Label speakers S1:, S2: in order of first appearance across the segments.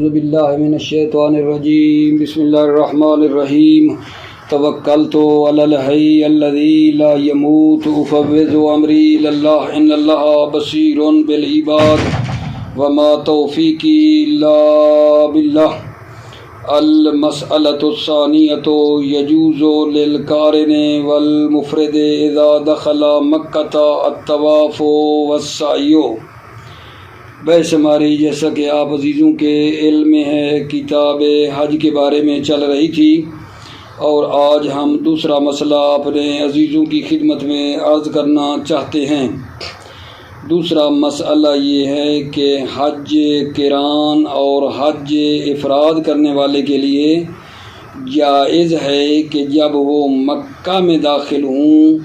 S1: اعوذ باللہ من الشیطان الرجیم بسم اللہ الرحمن الرحیم توکلت علی الحی الذی لا یموت افوض امری الی اللہ ان اللہ بصیر بالعباد وما توفیقی الا باللہ المسألۃ الثانیۃ یجوز للقارن والمفرد اذا دخل مکۃ الطواف والسعی۔ بحث ہماری جیسا کہ آپ عزیزوں کے علم میں ہے کتاب حج کے بارے میں چل رہی تھی، اور آج ہم دوسرا مسئلہ اپنے عزیزوں کی خدمت میں عرض کرنا چاہتے ہیں۔ دوسرا مسئلہ یہ ہے کہ حج قران اور حج افراد کرنے والے کے لیے جائز ہے کہ جب وہ مکہ میں داخل ہوں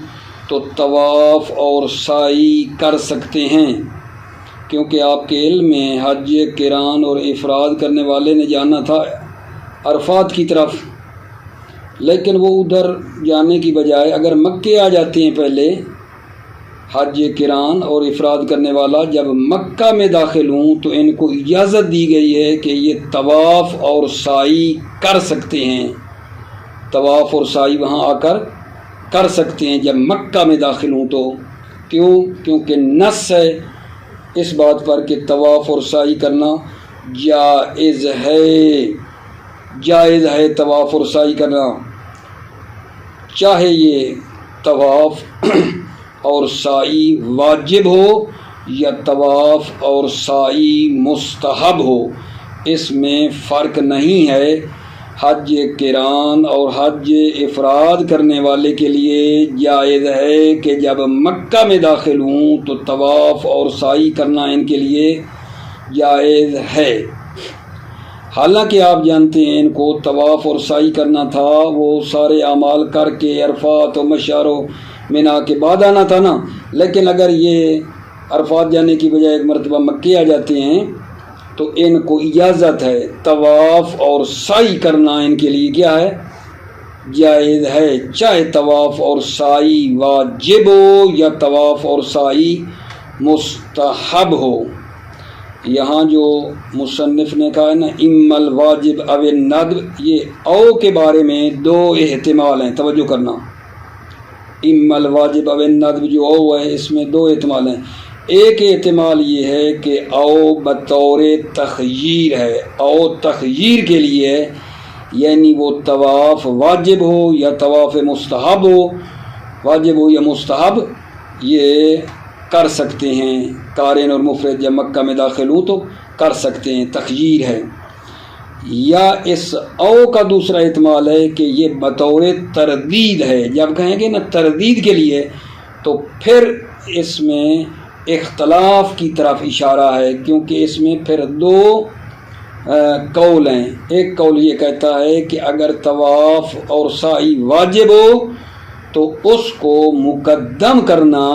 S1: تو طواف اور سعی کر سکتے ہیں، کیونکہ آپ کے علم میں حج قران اور افراد کرنے والے نے جانا تھا عرفات کی طرف، لیکن وہ ادھر جانے کی بجائے اگر مکے آ جاتے ہیں پہلے، حج قران اور افراد کرنے والا جب مکہ میں داخل ہوں تو ان کو اجازت دی گئی ہے کہ یہ طواف اور سعی کر سکتے ہیں، طواف اور سعی وہاں آ کر سکتے ہیں جب مکہ میں داخل ہوں تو۔ کیونکہ نص ہے اس بات پر کہ طواف اور سعی کرنا جائز ہے طواف اور سعی کرنا، چاہے یہ طواف اور سعی واجب ہو یا طواف اور سعی مستحب ہو، اس میں فرق نہیں ہے۔ حج قران اور حج افراد کرنے والے کے لیے جائز ہے کہ جب مکہ میں داخل ہوں تو طواف اور سعی کرنا ان کے لیے جائز ہے۔ حالانکہ آپ جانتے ہیں ان کو طواف اور سعی کرنا تھا، وہ سارے اعمال کر کے عرفات و مشعر و منا کے بعد آنا تھا نا، لیکن اگر یہ عرفات جانے کی بجائے ایک مرتبہ مکے آ جاتے ہیں تو ان کو اجازت ہے، طواف اور سعی کرنا ان کے لیے کیا ہے؟ جائز ہے، چاہے طواف اور سعی واجب ہو یا طواف اور سعی مستحب ہو۔ یہاں جو مصنف نے کہا ہے نا اما الواجب او الندب، یہ او کے بارے میں دو احتمال ہیں، توجہ کرنا۔ اما الواجب او الندب جو او ہے اس میں دو احتمال ہیں۔ ایک احتمال یہ ہے کہ او بطور تخییر ہے، او تخییر کے لیے ہے، یعنی وہ طواف واجب ہو یا طواف مستحب ہو، واجب ہو یا مستحب یہ کر سکتے ہیں، قارن اور مفرد جب مکہ میں داخل ہوں تو کر سکتے ہیں، تخییر ہے۔ یا اس او کا دوسرا احتمال ہے کہ یہ بطور تردید ہے، جب کہیں گے نا تردید کے لیے تو پھر اس میں اختلاف کی طرف اشارہ ہے، کیونکہ اس میں پھر دو قول ہیں۔ ایک قول یہ کہتا ہے کہ اگر طواف اور سعی واجب ہو تو اس کو مقدم کرنا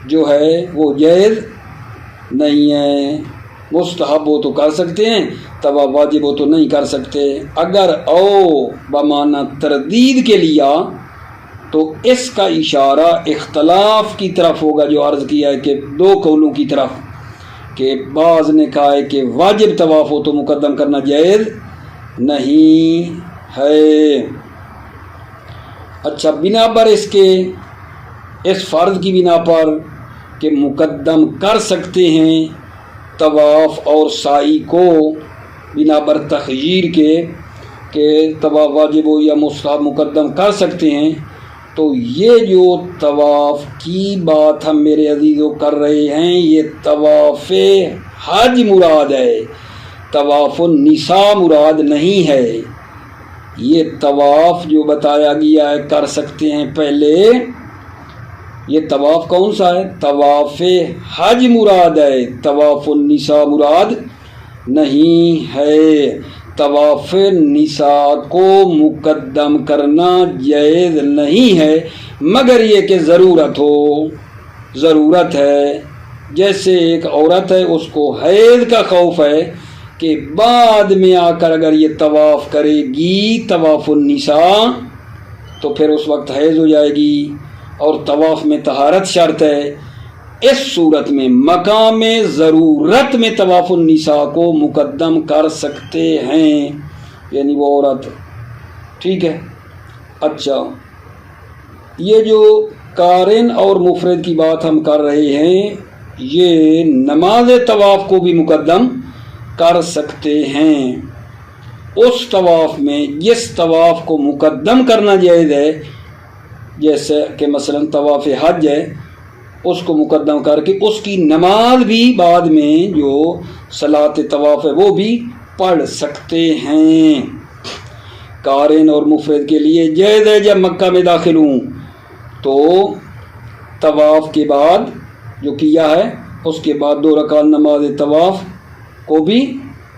S1: جو ہے وہ جائز نہیں ہے، مستحب ہو تو کر سکتے ہیں، طواف واجب ہو تو نہیں کر سکتے۔ اگر او بمعنی تردید کے لیا تو اس کا اشارہ اختلاف کی طرف ہوگا، جو عرض کیا ہے کہ دو قولوں کی طرف، کہ بعض نے کہا ہے کہ واجب طواف ہو تو مقدم کرنا جائز نہیں ہے۔ اچھا، بنا پر اس فرض کی بنا پر کہ مقدم کر سکتے ہیں طواف اور سعی کو بنا پر تخییر کے کہ طواف واجب ہو یا مستحب مقدم کر سکتے ہیں، تو یہ جو طواف کی بات ہم میرے عزیزوں کر رہے ہیں یہ طواف حج مراد ہے، طواف النساء مراد نہیں ہے۔ یہ طواف جو بتایا گیا ہے کر سکتے ہیں پہلے، یہ طواف کون سا ہے؟ طواف حج مراد ہے، طواف النساء مراد نہیں ہے۔ طواف نساء کو مقدم کرنا جائز نہیں ہے، مگر یہ کہ ضرورت ہے۔ جیسے ایک عورت ہے، اس کو حیض کا خوف ہے کہ بعد میں آ کر اگر یہ طواف کرے گی طواف النساء تو پھر اس وقت حیض ہو جائے گی، اور طواف میں طہارت شرط ہے، اس صورت میں مقام ضرورت میں طواف النساء کو مقدم کر سکتے ہیں، یعنی وہ عورت، ٹھیک ہے۔ اچھا، یہ جو قارن اور مفرد کی بات ہم کر رہے ہیں، یہ نماز طواف کو بھی مقدم کر سکتے ہیں۔ اس طواف میں جس طواف کو مقدم کرنا جائز ہے، جیسے کہ مثلا طواف حج ہے، اس کو مقدم کر کے اس کی نماز بھی بعد میں جو صلاۃ طواف ہے وہ بھی پڑھ سکتے ہیں۔ قارن اور مفرد کے لیے جائز ہے جب مکہ میں داخل ہوں تو طواف کے بعد جو کیا ہے اس کے بعد 2 رکعت نماز طواف کو بھی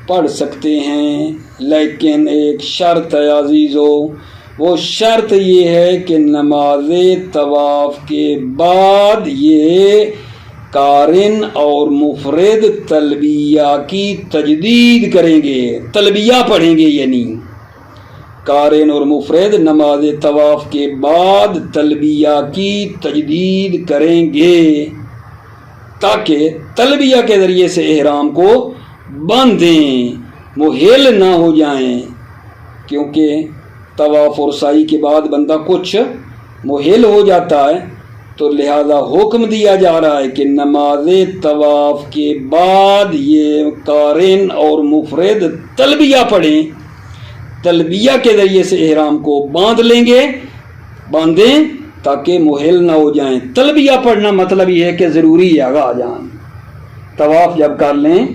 S1: پڑھ سکتے ہیں، لیکن ایک شرط ہے عزیزو، وہ شرط یہ ہے کہ نماز طواف کے بعد یہ قارن اور مفرد تلبیہ کی تجدید کریں گے، تلبیہ پڑھیں گے، یعنی قارن اور مفرد نماز طواف کے بعد تلبیہ کی تجدید کریں گے تاکہ تلبیہ کے ذریعے سے احرام کو باندھیں، محل نہ ہو جائیں، کیونکہ طواف اور سعی کے بعد بندہ کچھ محل ہو جاتا ہے، تو لہذا حکم دیا جا رہا ہے کہ نماز طواف کے بعد یہ قارن اور مفرد تلبیہ پڑھیں، تلبیہ کے ذریعے سے احرام کو باندھیں تاکہ محل نہ ہو جائیں۔ تلبیہ پڑھنا مطلب یہ ہے کہ ضروری ہے آگاہ جان، طواف جب کر لیں،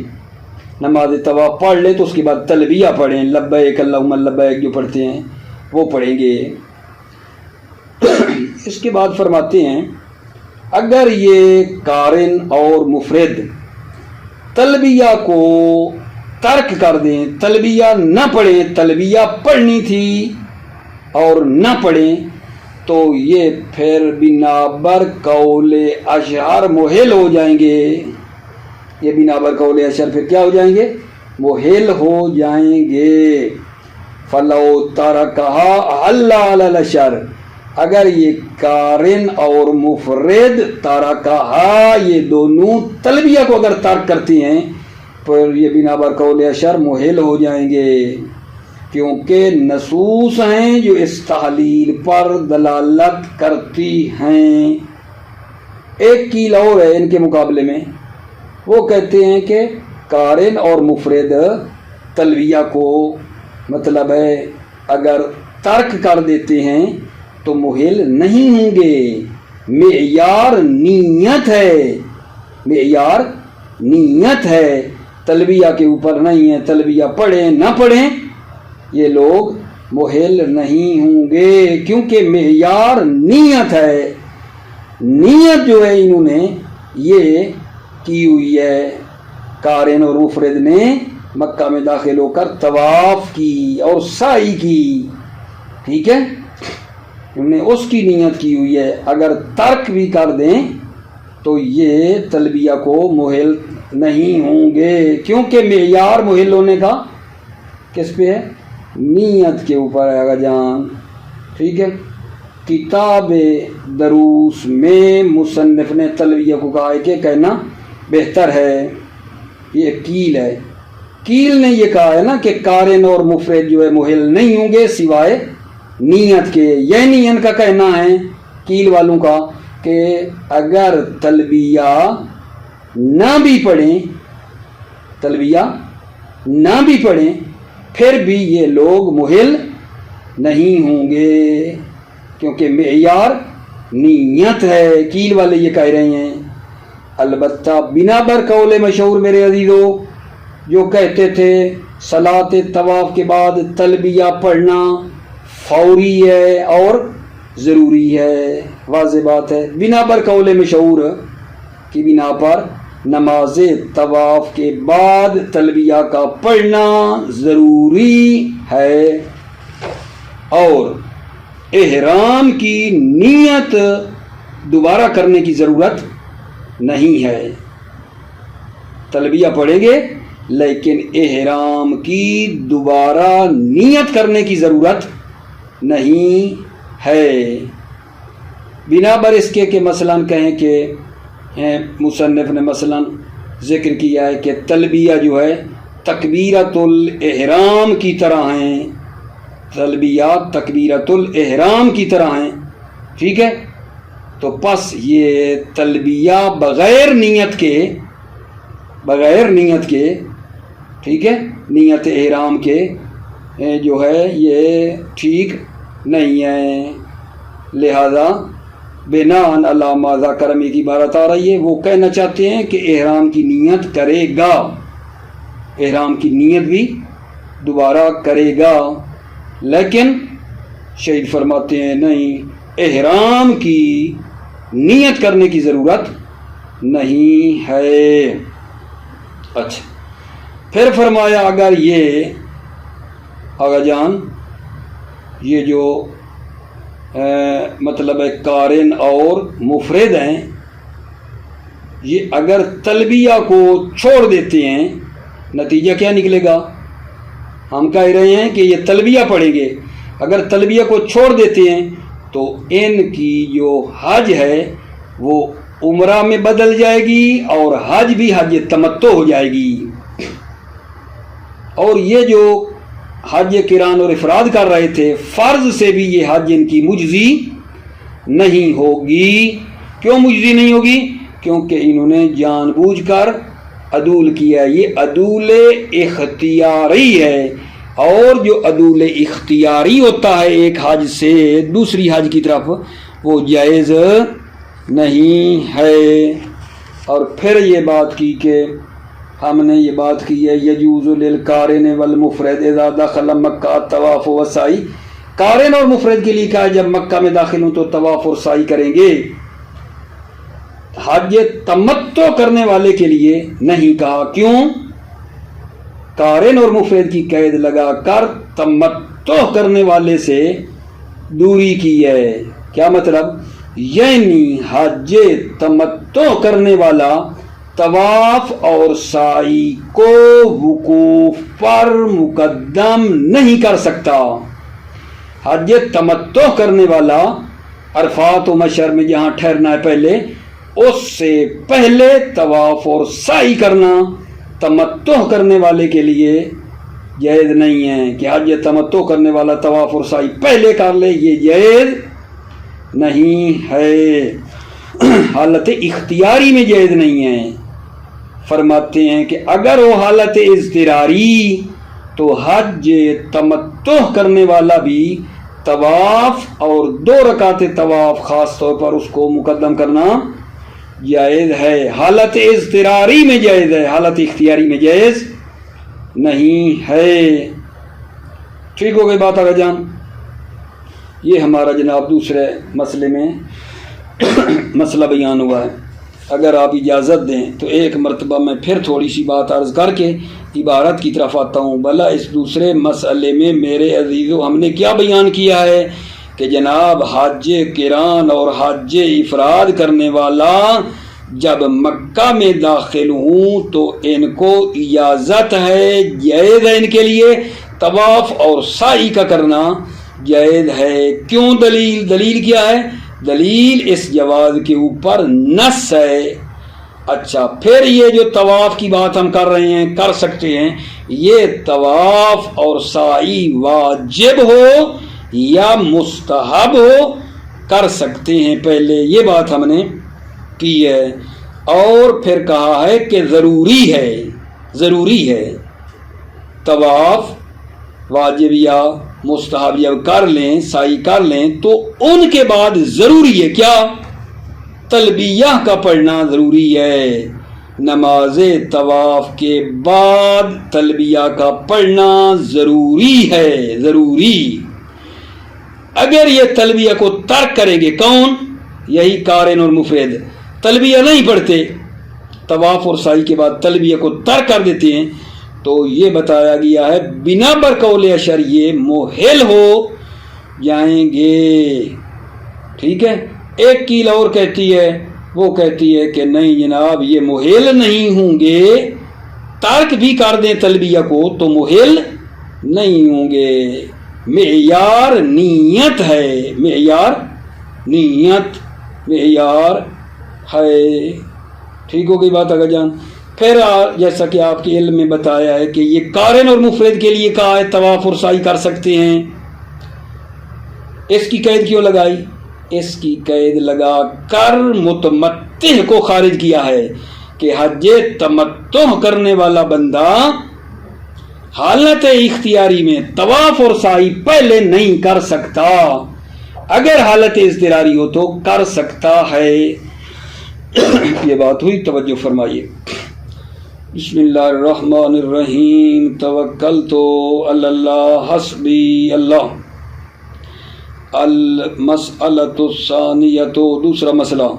S1: نماز طواف پڑھ لیں تو اس کے بعد تلبیہ پڑھیں، لبیک اللہم لبیک جو پڑھتے ہیں وہ پڑھیں گے۔ اس کے بعد فرماتے ہیں اگر یہ قارن اور مفرد تلبیہ کو ترک کر دیں، تلبیہ نہ پڑھیں، تلبیہ پڑھنی تھی اور نہ پڑھیں، تو یہ پھر بنا بر قول اشعر محل ہو جائیں گے، یہ بنا بر قول اشعر پھر کیا ہو جائیں گے؟ محل ہو جائیں گے۔ فلو ترکہا حل علی الاشعر، اگر یہ قارن اور مفرد ترکہا یہ دونوں تلبیہ کو اگر ترک کرتی ہیں پھر یہ بنا بر قول اشعر محل ہو جائیں گے، کیونکہ نصوص ہیں جو اس تحلیل پر دلالت کرتی ہیں۔ ایک قیل اور ہے ان کے مقابلے میں، وہ کہتے ہیں کہ قارن اور مفرد تلبیہ کو مطلب ہے اگر ترک کر دیتے ہیں تو محل نہیں ہوں گے، معیار نیت ہے، معیار نیت ہے، تلبیہ کے اوپر نہیں ہے، تلبیہ پڑھیں نہ پڑھیں یہ لوگ محل نہیں ہوں گے، کیونکہ معیار نیت ہے۔ نیت جو ہے انہوں نے یہ کی ہوئی ہے، قارن اور مفرد نے مکہ میں داخل ہو کر طواف کی اور سعی کی، ٹھیک ہے، انہوں نے اس کی نیت کی ہوئی ہے، اگر ترک بھی کر دیں تو یہ تلبیہ کو محل نہیں ہوں گے، کیونکہ معیار محل ہونے کا کس پہ ہے؟ نیت کے اوپر ہے آگا جان، ٹھیک ہے۔ کتاب دروس میں مصنف نے تلبیہ کو کہا ہے کہ کہنا بہتر ہے، یہ قیل ہے، قیل نے یہ کہا ہے نا کہ قارن اور مفرد جو ہے محل نہیں ہوں گے سوائے نیت کے، یعنی ان کا کہنا ہے قیل والوں کا کہ اگر تلبیہ نہ بھی پڑھیں، تلبیہ نہ بھی پڑھیں پھر بھی یہ لوگ محل نہیں ہوں گے، کیونکہ معیار نیت ہے، قیل والے یہ کہہ رہے ہیں۔ البتہ بنا بر قول مشہور میرے عزیزو جو کہتے تھے صلاۃ طواف کے بعد تلبیہ پڑھنا فوری ہے اور ضروری ہے، واضح بات ہے، بنا بر قول مشہور کی بنا پر نماز طواف کے بعد تلبیہ کا پڑھنا ضروری ہے اور احرام کی نیت دوبارہ کرنے کی ضرورت نہیں ہے، تلبیہ پڑھیں گے لیکن احرام کی دوبارہ نیت کرنے کی ضرورت نہیں ہے، بنا بر اس کے کہ مثلا کہیں کہ مصنف نے مثلاً ذکر کیا ہے کہ تلبیہ جو ہے تکبیرۃ الاحرام کی طرح ہیں، تلبیات تکبیرۃ الاحرام کی طرح ہیں، ٹھیک ہے؟ تو پس یہ تلبیہ بغیر نیت کے ٹھیک ہے، نیت احرام کے جو ہے یہ ٹھیک نہیں ہے۔ لہذا بناء علی ما ذکر میں کی عبارت آ رہی ہے، وہ کہنا چاہتے ہیں کہ احرام کی نیت کرے گا، احرام کی نیت بھی دوبارہ کرے گا، لیکن شہید فرماتے ہیں نہیں، احرام کی نیت کرنے کی ضرورت نہیں ہے۔ اچھا، پھر فرمایا اگر یہ آغا جان یہ جو مطلب ہے قارن اور مفرد ہیں، یہ اگر تلبیہ کو چھوڑ دیتے ہیں، نتیجہ کیا نکلے گا؟ ہم کہہ رہے ہیں کہ یہ تلبیہ پڑھیں گے، اگر تلبیہ کو چھوڑ دیتے ہیں تو ان کی جو حج ہے وہ عمرہ میں بدل جائے گی اور حج بھی حج تمتع ہو جائے گی، اور یہ جو حج قران اور افراد کر رہے تھے فرض سے بھی یہ حج ان کی مجزی نہیں ہوگی۔ کیوں مجزی نہیں ہوگی؟ کیونکہ انہوں نے جان بوجھ کر عدول کیا، یہ عدول اختیاری ہے، اور جو عدول اختیاری ہوتا ہے ایک حج سے دوسری حج کی طرف وہ جائز نہیں ہے۔ اور پھر یہ بات کی کہ ہم نے یہ بات کی ہے یجوز للقارن والمفرد اذا دخل مکہ الطواف والسعی، قارن اور مفرد کے لیے کہا جب مکہ میں داخل ہوں تو طواف اور سعی کریں گے، حج تمتع کرنے والے کے لیے نہیں کہا۔ کیوں؟ قارن اور مفرد کی قید لگا کر تمتع کرنے والے سے دوری کی ہے۔ کیا مطلب؟ یعنی حج تمتع کرنے والا طواف اور سعی کو وقوف پر مقدم نہیں کر سکتا۔ حج تمتع کرنے والا عرفات و مشعر میں جہاں ٹھہرنا ہے پہلے، اس سے پہلے طواف اور سعی کرنا تمتع کرنے والے کے لیے جائز نہیں ہے کہ حج تمتع کرنے والا طواف اور سعی پہلے کر لے، یہ جائز نہیں ہے، حالت اختیاری میں جائز نہیں ہے۔ فرماتے ہیں کہ اگر وہ حالت اضطراری تو حج تمتع کرنے والا بھی طواف اور 2 رکعت طواف خاص طور پر اس کو مقدم کرنا جائز ہے، حالت اضطراری میں جائز ہے، حالت اختیاری میں جائز نہیں ہے۔ ٹھیک ہو گئی بات آگے جان؟ یہ ہمارا جناب دوسرے مسئلے میں مسئلہ بیان ہوا ہے۔ اگر آپ اجازت دیں تو ایک مرتبہ میں پھر تھوڑی سی بات عرض کر کے عبارت کی طرف آتا ہوں۔ بھلا اس دوسرے مسئلے میں میرے عزیزو ہم نے کیا بیان کیا ہے کہ جناب حج قران اور حج افراد کرنے والا جب مکہ میں داخل ہوں تو ان کو اجازت ہے، جائز ہے ان کے لیے طواف اور سعی کا کرنا جائز ہے۔ کیوں؟ دلیل کیا ہے؟ دلیل اس جواز کے اوپر نص ہے۔ اچھا، پھر یہ جو طواف کی بات ہم کر رہے ہیں کر سکتے ہیں، یہ طواف اور سعی واجب ہو یا مستحب ہو کر سکتے ہیں، پہلے یہ بات ہم نے کی ہے، اور پھر کہا ہے کہ ضروری ہے طواف واجب یا مستحب جب کر لیں سعی کر لیں تو ان کے بعد ضروری ہے کیا؟ تلبیہ کا پڑھنا ضروری ہے، نماز طواف کے بعد تلبیہ کا پڑھنا ضروری ہے، ضروری۔ اگر یہ تلبیہ کو ترک کریں گے، کون؟ یہی قارن اور مفرد تلبیہ نہیں پڑھتے، طواف اور سعی کے بعد تلبیہ کو ترک کر دیتے ہیں، تو یہ بتایا گیا ہے بنا برقول اشر یہ محل ہو جائیں گے۔ ٹھیک ہے، ایک کیل اور کہتی ہے، وہ کہتی ہے کہ نہیں جناب یہ محل نہیں ہوں گے، ترک بھی کر دیں تلبیہ کو تو محل نہیں ہوں گے، معیار نیت ہے، معیار ہے۔ ٹھیک ہو گئی بات اگر جان. پھر جیسا کہ آپ کے علم میں بتایا ہے کہ یہ قارن اور مفرد کے لیے کہا ہے طواف اور سعی کر سکتے ہیں. اس کی قید کیوں لگائی؟ اس کی قید لگا کر متمتع کو خارج کیا ہے کہ حج تمتع کرنے والا بندہ حالت اختیاری میں طواف اور سعی پہلے نہیں کر سکتا، اگر حالت اضطراری ہو تو کر سکتا ہے. یہ بات ہوئی، توجہ فرمائیے. بسم اللہ الرحمن الرحیم. توکلت علی اللہ حسبی اللہ. المسألۃ الثانیۃ، دوسرا مسئلہ،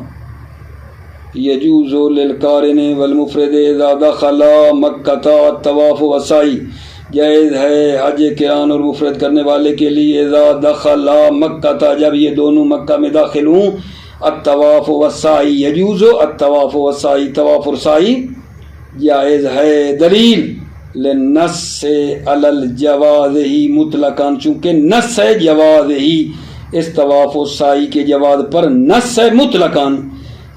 S1: یجوز للقارن والمفرد اذا دخل مکۃ الطواف والسعی، جائز ہے حج قران اور مفرد کرنے والے کے لیے اذا دخل مکۃ، جب یہ دونوں مکہ میں داخل ہوں، الطواف والسعی، یجوز الطواف والسعی، طواف اور سعی جائز ہے. دلیل للنص علی الجواز ہی مطلقاً، چونکہ نص ہے جواز ہی، اس طواف و سعی کے جواز پر نص ہے مطلقاً،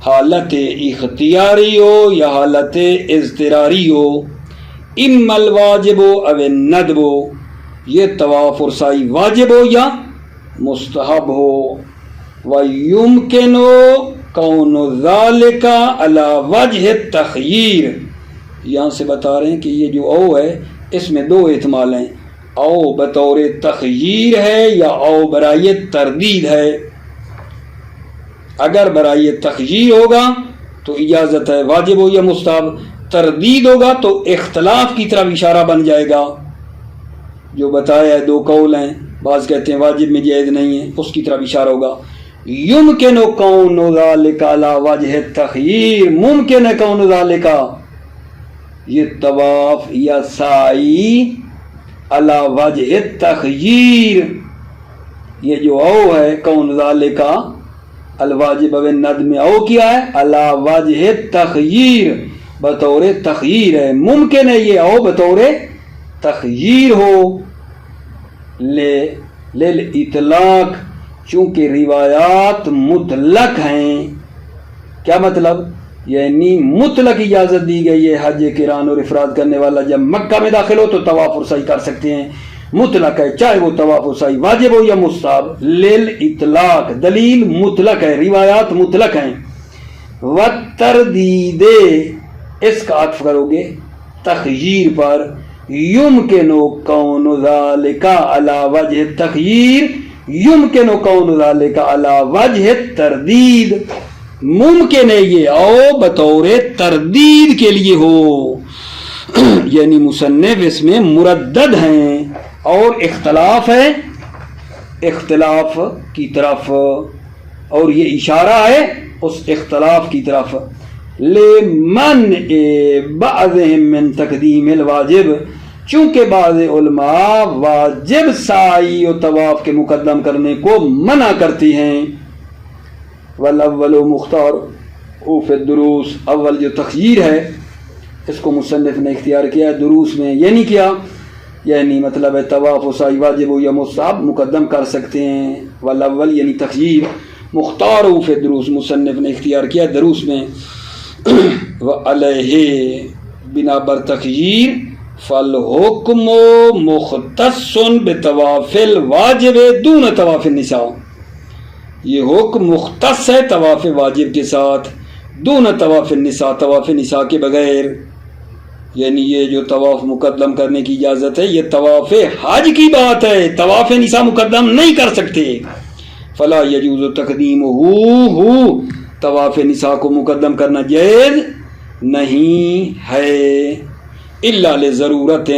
S1: حالت اختیاری ہو یا حالت اضطراری ہو. اما الواجب او الندب، یہ طواف اور سعی واجب ہو یا مستحب ہو. وَيُمْكِنُ كَوْنُ ذَلِكَ عَلَى وَجْهِ التَّخْيِيرِ، یہاں سے بتا رہے ہیں کہ یہ جو او ہے اس میں دو احتمال ہیں، او بطور تخییر ہے یا او برائے تردید ہے. اگر برائے تخییر ہوگا تو اجازت ہے واجب ہو یا مستحب، تردید ہوگا تو اختلاف کی طرف اشارہ بن جائے گا. جو بتایا ہے دو قول ہیں، بعض کہتے ہیں واجب میں جائز نہیں ہے، اس کی طرف اشارہ ہوگا. یمکن کون ذالک علی وجہ التخییر، ممکن ہے کون ذالک، یہ طواف یا سعی علی وجہ التخییر، یہ جو او ہے کون ذالک الواجب والندب میں او کیا ہے علی وجہ التخییر، بطور تخییر ہے. ممکن ہے یہ او بطور تخییر ہو. للاطلاق، چونکہ روایات مطلق ہیں. کیا مطلب؟ یعنی مطلق اجازت دی گئی ہے حج قران اور افراد کرنے والا جب مکہ میں داخل ہو تو طواف اور سعی کر سکتے ہیں. مطلق ہے، چاہے وہ طواف و سعی واجب ہو یا مستحب. للاطلاق، دلیل مطلق ہے، روایات مطلق ہیں. والتردید، اس کا عطف کرو گے تخییر پر. یمکن کون ذالک علی وجہ التخییر، یمکن کون ذالک علی وجہ التردید، ممکن ہے یہ او بطور تردید کے لیے ہو. یعنی مصنف اس میں مردد ہیں اور اختلاف ہے اختلاف کی طرف، اور یہ اشارہ ہے اس اختلاف کی طرف. لمنع بعضهم من تقدیم الواجب، چونکہ بعض علماء واجب سعی و طواف کے مقدم کرنے کو منع کرتی ہیں. والاول مختار او فی الدروس، اول جو تخییر ہے اس کو مصنف نے اختیار کیا ہے دروس میں. یعنی کیا؟ یعنی مطلب ہے طواف و سعی واجب ہو یا مستحب مقدم کر سکتے ہیں. والاول یعنی تخییر، مختار او فی الدروس، مصنف نے اختیار کیا دروس میں. وعلیہ، بنا بر تخییر، فالحکم مختص بطواف الواجب دون طواف النساء، یہ حکم مختص ہے طواف واجب کے ساتھ، دون طواف النساء، طواف نساء کے بغیر. یعنی یہ جو طواف مقدم کرنے کی اجازت ہے یہ طواف حج کی بات ہے، طواف نساء مقدم نہیں کر سکتے. فلا یجوز تقدیمہ، طواف نساء کو مقدم کرنا جائز نہیں ہے. الا لضرورت،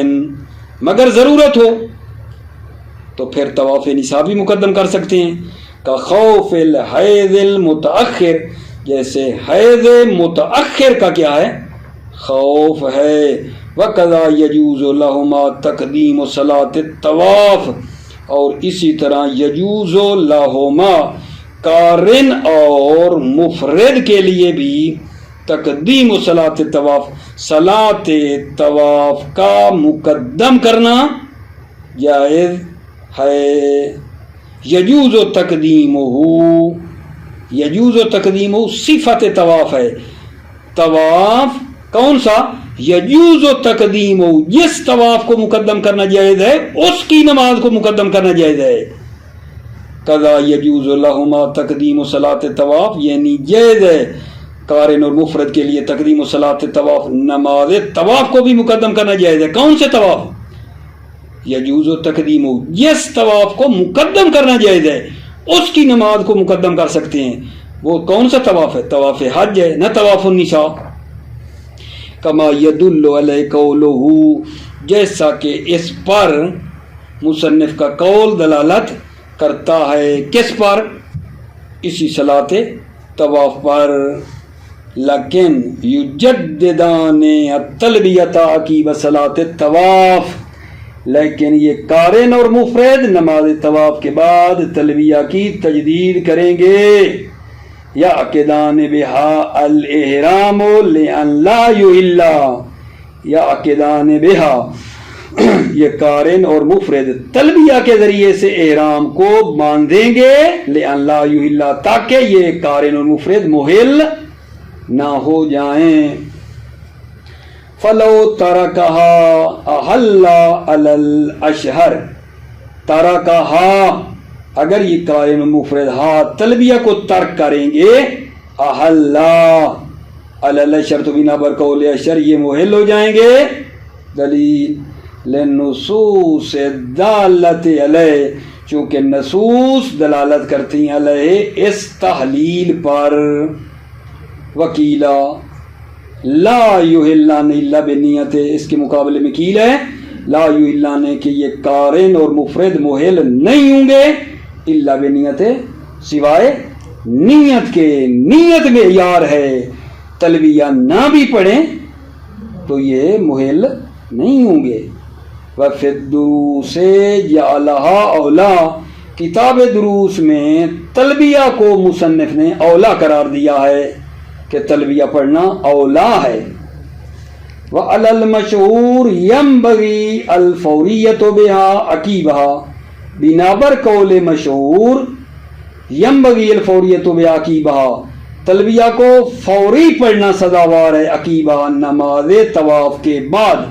S1: مگر ضرورت ہو تو پھر طواف نساء بھی مقدم کر سکتے ہیں. کا خوف الحیض المتأخر، جیسے حیض متأخر کا کیا ہے؟ خوف ہے. وکذا یجوز لہما تقدیم صلاۃ الطواف، اور اسی طرح یجوز لہما، قارن اور مفرد کے لیے بھی تقدیم صلاۃ الطواف، صلاۃ طواف کا مقدم کرنا جائز ہے. یجوز تقدیمہ، یجوز تقدیمہ صفت طواف ہے، طواف کون سا؟ یجوز و تقدیم، جس طواف کو مقدم کرنا جائز ہے اس کی نماز کو مقدم کرنا جائز ہے. قضا یجوز لہما تقدیم و صلاۃ طواف، یعنی جائز ہے قارن اور مفرد کے لیے تقدیم و صلاۃ طواف، نماز طواف کو بھی مقدم کرنا جائز ہے. کون سے طواف؟ یجوز و تقدیم، جس طواف کو مقدم کرنا جائز ہے اس کی نماز کو مقدم کر سکتے ہیں. وہ کون سا طواف ہے؟ طواف حج ہے، نہ طواف النساء. کما یدل علیہ قولہ، جیسا کہ اس پر مصنف کا قول دلالت کرتا ہے. کس پر؟ اسی صلاۃ طواف پر. لیکن یجددان التلبیۃ عقیب صلاۃ الطواف، لیکن یہ قارن اور مفرد نماز طواف کے بعد تلبیہ کی تجدید کریں گے. یعقدان بہا الاحرام لئن لا یحلا، یعقدان بہا، یہ قارن اور مفرد تلبیہ کے ذریعے سے احرام کو باندھیں گے، لئن لا یحلا، تاکہ یہ قارن اور مفرد محل نہ ہو جائیں. فلو ترکہا احل علی الاشہر، ترکہا، اگر یہ قارن و مفرد تلبیہ کو ترک کریں گے، احل علی الاشہر، تو بنا بر قول اشہر یہ محل ہو جائیں گے. دلیل للنصوص دالت علیہ، چونکہ نصوص دلالت کرتی ہیں علیہ اس تحلیل پر. وکیلا لا یحلان الا بنیت، اس کے مقابلے میں کیل ہے لا یحلان، کہ یہ قارن اور مفرد محل نہیں ہوں گے الا بنیت، سوائے نیت کے. نیت میں یار ہے، تلبیہ نہ بھی پڑھیں تو یہ محل نہیں ہوں گے. وفی الدروس جعلہا اولا، کتاب دروس میں تلبیہ کو مصنف نے اولا قرار دیا ہے کہ تلبیہ پڑھنا اولا ہے. وعلی المشہور ینبغی الفوریۃ بہا عقیبہا، بنابر قول مشہور ینبغی الفوریۃ بہا عقیبہا، تلبیہ کو فوری پڑھنا سزاوار ہے. عقیبہا، نماز طواف کے بعد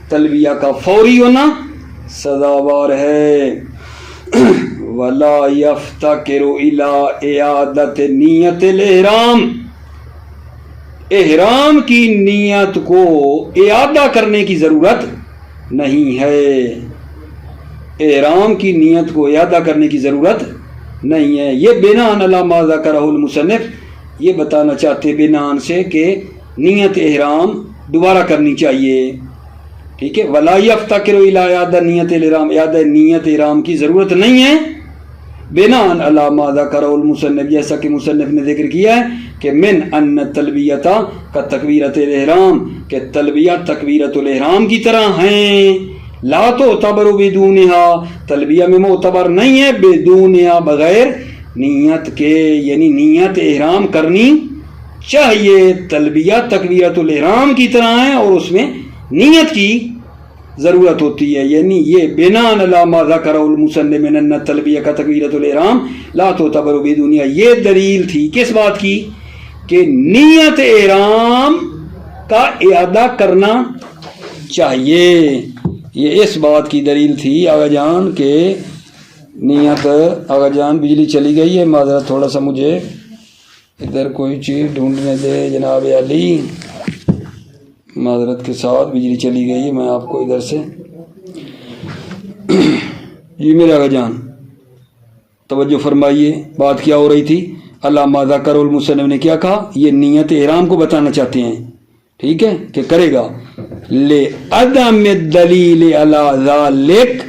S1: تلبیہ کا فوری ہونا سزاوار ہے. ولا یفتقر الی اعادۃ نیت الاحرام، احرام کی نیت کو اعادہ کرنے کی ضرورت نہیں ہے. احرام کی نیت کو اعادہ کرنے کی ضرورت نہیں ہے. یہ بناء علی ما ذکرہ المصنف، یہ بتانا چاہتے بناء سے کہ نیت احرام دوبارہ کرنی چاہیے. ٹھیک ہے. ولا یفتقر الی اعادہ نیت الاحرام، اعادہ نیت احرام کی ضرورت نہیں ہے. بناء علی ما ذکرہ المصنف، جیسا کہ مصنف نے ذکر کیا ہے کہ من ان تلبیۃ کا تکبیرۃ الاحرام، کہ تلبیہ تکبیرۃ الاحرام کی طرح ہیں. لا تعتبر بدونہا، تلبیہ میں معتبر نہیں ہے بدونہا، بغیر نیت کے، یعنی نیت احرام کرنی چاہیے. تلبیہ تکبیرۃ الاحرام کی طرح ہے اور اس میں نیت کی ضرورت ہوتی ہے. یعنی یہ بناء علی ما ذکرہ المصنف من ان تلبیہ کا تکبیرۃ الاحرام لا تعتبر بدونہا، یہ دلیل تھی کس بات کی؟ کہ نیت احرام کا اعادہ کرنا چاہیے. یہ اس بات کی دلیل تھی آغا جان کہ نیت. آغا جان بجلی چلی گئی ہے، معذرت، تھوڑا سا مجھے ادھر کوئی چیز ڈھونڈنے دے جناب علی. معذرت کے ساتھ بجلی چلی گئی ہے، میں آپ کو ادھر سے جی میرے آغا جان توجہ فرمائیے. بات کیا ہو رہی تھی؟ علامہ ذکر المصنف نے کیا کہا؟ یہ نیت احرام کو بتانا چاہتے ہیں، ٹھیک ہے، کہ کرے گا. لعدم الدلیل علی ذلک،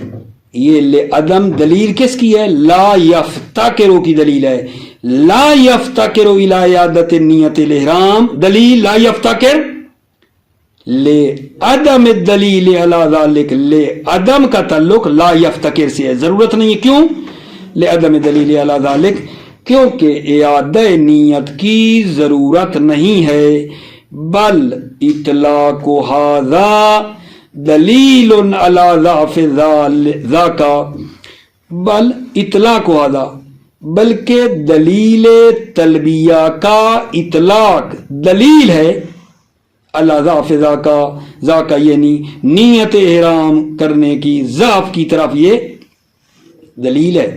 S1: یہ لعدم دلیل کس کی ہے؟ لا یفتقر کی دلیل ہے. لا یفتقر الی اعادۃ نیت الاحرام، دلیل لا یفتقر. لعدم الدلیل علی ذلک، لعدم کا تعلق لا یفتقر سے ہے، ضرورت نہیں ہے. کیوں؟ لعدم دلیل علی ذلک، کیونکہ اعادہ نیت کی ضرورت نہیں ہے. بل اطلاق ھذا دلیل علی ضعف ذاک، بل اطلاق ھذا، بلکہ دلیل تلبیہ کا اطلاق دلیل ہے اللہ ضعف ذاکا یعنی نیت احرام کرنے کی ضعف کی طرف یہ دلیل ہے.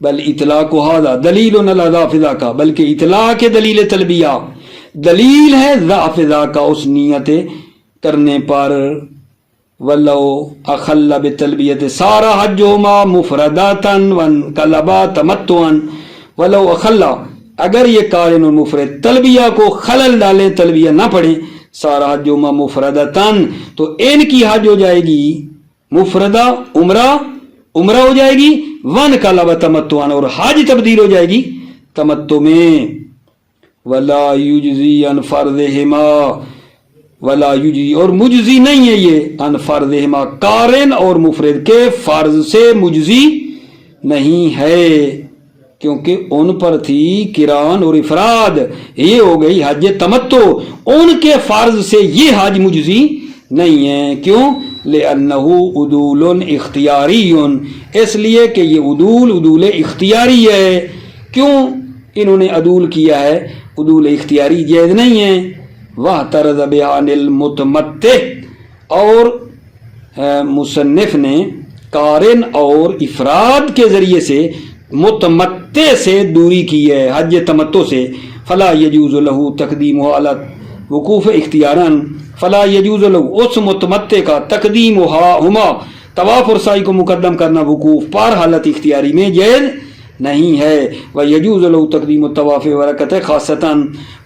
S1: بل اطلاق هذا دلیل علی ضعف ذاکا بلکہ اطلاق دلیل تلبیہ دلیل ہے ضعف ذاکا اس نیت کرنے پر. ولو اخل بتلبیت سارا حجہما مفرداتا وانقلبا تمتعا. ولو اخل اگر یہ قارن اور مفرد تلبیہ کو خلل ڈالیں تلبیہ نہ پڑھیں سارا حجہما مفرداتن تو ان کی حج ہو جائے گی مفردہ عمرہ ہو جائے گی وانقلب تمتعا اور حج تبدیل ہو جائے گی تمتع میں. ولا یجزی عن فرضہما ولا یجزی اور مجزی نہیں ہے یہ عن فرضہما قارن اور مفرد کے فرض سے مجزی نہیں ہے کیونکہ ان پر تھی قران اور افراد یہ ہو گئی حج تمتع ان کے فرض سے یہ حج مجزی نہیں ہے. کیوں؟ لأنہ عدول اختیاری اس لیے کہ یہ عدول اختیاری ہے. کیوں انہوں نے عدول کیا ہے؟ عدول اختیاری جائز نہیں ہے. واعترض بیان المتمتع اور مصنف نے قارن اور افراد کے ذریعے سے متمتع سے دوری کی ہے حج تمتع سے. فلا یجوز له تقدیمہ علی وقوف اختیارا فلا یجوز له اس متمتع کا تقدیم ہما طواف اور سعی کو مقدم کرنا وقوف پر حالت اختیاری میں جائز نہیں ہے. ویجوز له تقدیم الطواف ورکعت خاصتا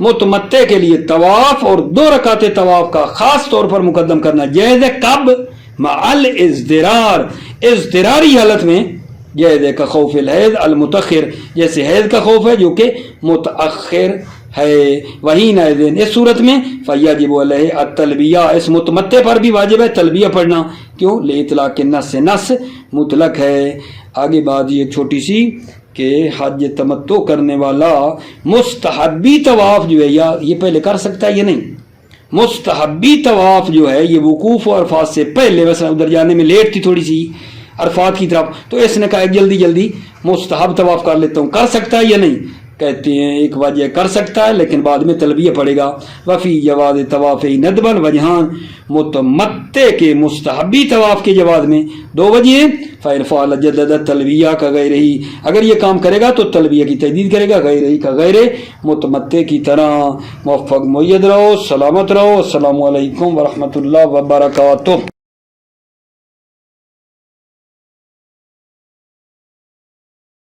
S1: متمتع کے لیے طواف اور 2 رکعت طواف کا خاص طور پر مقدم کرنا جائز ہے. کب؟ مع الاضطرار اضطراری حالت میں جائز ہے. کا خوف الحیض المتاخر جیسے حیض کا خوف ہے جو کہ متاخر ہے. وہی نائزین اس صورت میں فیجب علیہ التلبیہ اس متمتع پر بھی واجب ہے تلبیہ پڑھنا. کیوں؟ لإطلاق کے نص سے نص مطلق ہے. آگے بات یہ چھوٹی سی کہ حج تمتع کرنے والا مستحبی طواف جو ہے یا یہ پہلے کر سکتا ہے یا نہیں. مستحبی طواف جو ہے یہ وقوف و عرفات سے پہلے ویسے ادھر جانے میں لیٹ تھی تھوڑی سی عرفات کی طرف تو اس نے کہا جلدی مستحب طواف کر لیتا ہوں. کر سکتا ہے یا نہیں؟ کہتے ہیں ایک وجہ کر سکتا ہے لیکن بعد میں تلبیہ پڑے گا. وفی جواز طواف ندبا وجہان متمتع کے مستحبی طواف کے جواز میں 2 وجہ. فإن فعل جدد تلبیہ کا غیر ہی اگر یہ کام کرے گا تو تلبیہ کی تجدید کرے گا غیر ہی کا غیر متمتع کی طرح. موفق مؤید رہو سلامت رہو. السلام علیکم ورحمۃ اللہ وبرکاتہ.